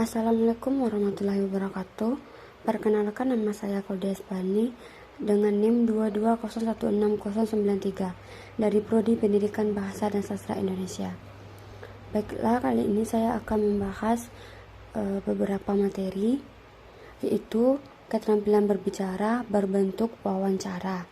Assalamualaikum warahmatullahi wabarakatuh. Perkenalkan, nama saya Kodia Espani dengan NIM 220169093 dari Prodi Pendidikan Bahasa dan Sastra Indonesia. Baiklah, kali ini saya akan membahas beberapa materi, yaitu keterampilan berbicara berbentuk wawancara.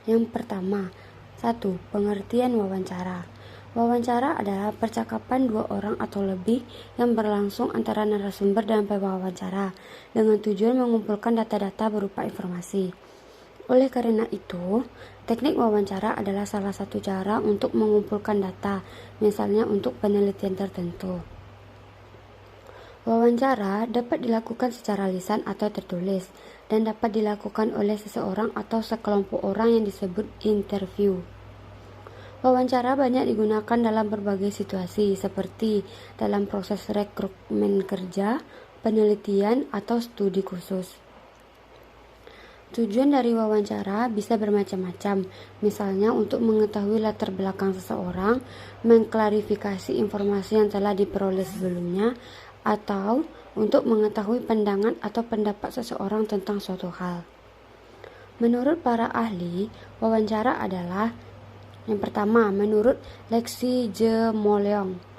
Yang pertama, 1. Pengertian wawancara. Wawancara adalah percakapan dua orang atau lebih yang berlangsung antara narasumber dan pewawancara dengan tujuan mengumpulkan data-data berupa informasi. Oleh karena itu, teknik wawancara adalah salah satu cara untuk mengumpulkan data, misalnya untuk penelitian tertentu. Wawancara dapat dilakukan secara lisan atau tertulis dan dapat dilakukan oleh seseorang atau sekelompok orang yang disebut interview. Wawancara banyak digunakan dalam berbagai situasi, seperti dalam proses rekrutmen kerja, penelitian, atau studi khusus. Tujuan dari wawancara bisa bermacam-macam, misalnya untuk mengetahui latar belakang seseorang, mengklarifikasi informasi yang telah diperoleh sebelumnya, atau untuk mengetahui pandangan atau pendapat seseorang tentang suatu hal. Menurut para ahli, wawancara adalah: yang pertama, menurut Lexi Je Moleong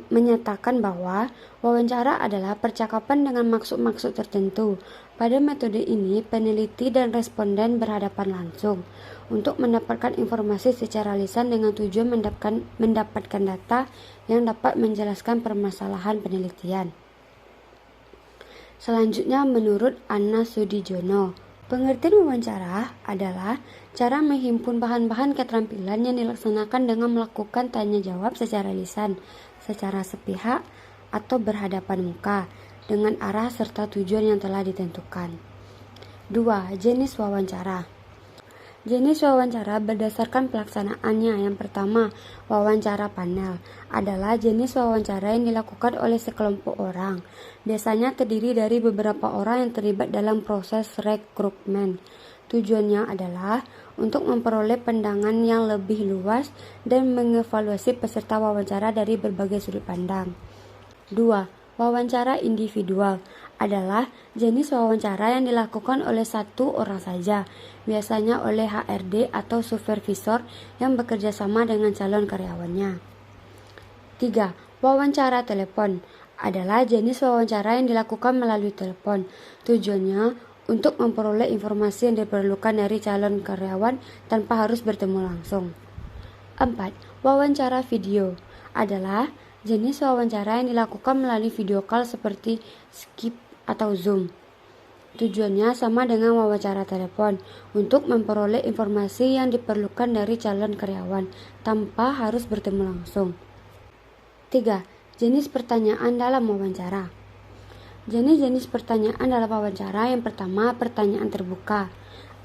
menyatakan bahwa wawancara adalah percakapan dengan maksud-maksud tertentu. Pada metode ini, peneliti dan responden berhadapan langsung untuk mendapatkan informasi secara lisan dengan tujuan mendapatkan data yang dapat menjelaskan permasalahan penelitian. Selanjutnya, menurut Anna Sudijono, pengertian wawancara adalah cara menghimpun bahan-bahan keterampilan yang dilaksanakan dengan melakukan tanya-jawab secara lisan, secara sepihak, atau berhadapan muka, dengan arah serta tujuan yang telah ditentukan. 2. Jenis wawancara. Jenis wawancara berdasarkan pelaksanaannya. Yang pertama, wawancara panel adalah jenis wawancara yang dilakukan oleh sekelompok orang. Biasanya terdiri dari beberapa orang yang terlibat dalam proses rekrutmen. Tujuannya adalah untuk memperoleh pandangan yang lebih luas dan mengevaluasi peserta wawancara dari berbagai sudut pandang. 2. Wawancara individual adalah jenis wawancara yang dilakukan oleh satu orang saja, biasanya oleh HRD atau supervisor yang bekerja sama dengan calon karyawannya. 3. Wawancara telepon adalah jenis wawancara yang dilakukan melalui telepon. Tujuannya untuk memperoleh informasi yang diperlukan dari calon karyawan tanpa harus bertemu langsung. 4. Wawancara video adalah jenis wawancara yang dilakukan melalui video call seperti Skype atau Zoom. Tujuannya sama dengan wawancara telepon, untuk memperoleh informasi yang diperlukan dari calon karyawan tanpa harus bertemu langsung. 3. Jenis pertanyaan dalam wawancara. Jenis-jenis pertanyaan dalam wawancara. Yang pertama, pertanyaan terbuka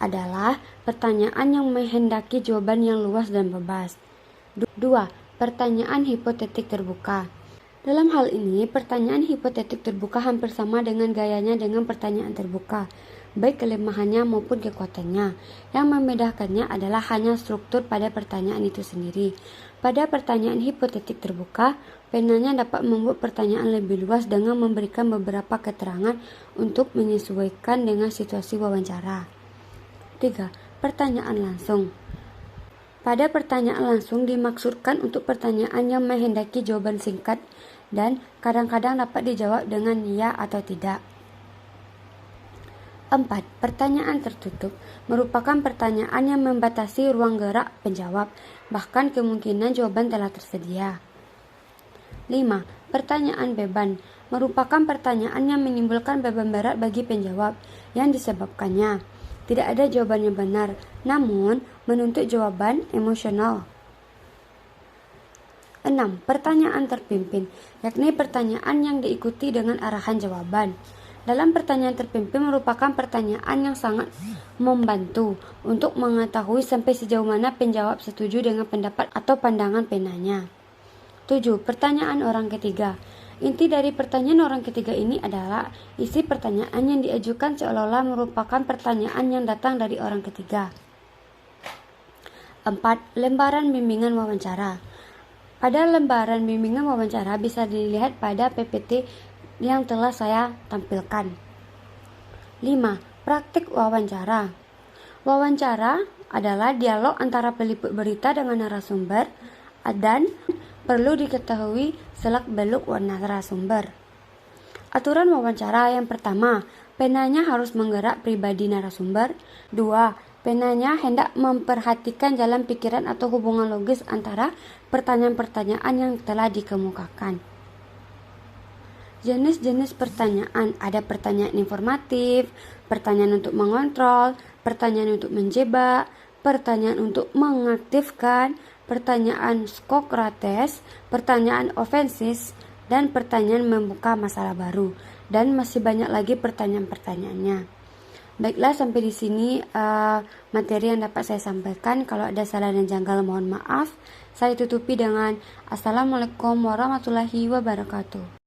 adalah pertanyaan yang menghendaki jawaban yang luas dan bebas. 2. Pertanyaan hipotetik terbuka. Dalam hal ini, pertanyaan hipotetik terbuka hampir sama dengan gayanya dengan pertanyaan terbuka, baik kelemahannya maupun kekuatannya. Yang membedakannya adalah hanya struktur pada pertanyaan itu sendiri. Pada pertanyaan hipotetik terbuka, penanya dapat membuat pertanyaan lebih luas dengan memberikan beberapa keterangan untuk menyesuaikan dengan situasi wawancara. 3. Pertanyaan langsung. Pada pertanyaan langsung dimaksudkan untuk pertanyaan yang menghendaki jawaban singkat dan kadang-kadang dapat dijawab dengan ya atau tidak. 4. Pertanyaan tertutup merupakan pertanyaan yang membatasi ruang gerak penjawab, bahkan kemungkinan jawaban telah tersedia. 5. Pertanyaan beban merupakan pertanyaan yang menimbulkan beban berat bagi penjawab yang disebabkannya tidak ada jawaban yang benar, namun menuntut jawaban emosional. 6. Pertanyaan terpimpin, yakni pertanyaan yang diikuti dengan arahan jawaban. Dalam pertanyaan terpimpin merupakan pertanyaan yang sangat membantu untuk mengetahui sampai sejauh mana penjawab setuju dengan pendapat atau pandangan penanya. 7. Pertanyaan orang ketiga. Inti dari pertanyaan orang ketiga ini adalah isi pertanyaan yang diajukan seolah-olah merupakan pertanyaan yang datang dari orang ketiga. 4. Lembaran bimbingan wawancara Pada lembaran bimbingan wawancara bisa dilihat pada PPT yang telah saya tampilkan. 5. Praktik wawancara. Wawancara adalah dialog antara peliput berita dengan narasumber dan perlu diketahui selak-beluk narasumber. Aturan wawancara yang pertama, penanya harus menggerak pribadi narasumber. 2. Penanya hendak memperhatikan jalan pikiran atau hubungan logis antara pertanyaan-pertanyaan yang telah dikemukakan. Jenis-jenis pertanyaan, ada pertanyaan informatif, pertanyaan untuk mengontrol, pertanyaan untuk menjebak, pertanyaan untuk mengaktifkan, pertanyaan Sokrates, pertanyaan ofensif, dan pertanyaan membuka masalah baru. Dan masih banyak lagi pertanyaan-pertanyaannya. Baiklah, sampai di sini materi yang dapat saya sampaikan. Kalau ada salah dan janggal mohon maaf. Saya tutupi dengan Assalamualaikum warahmatullahi wabarakatuh.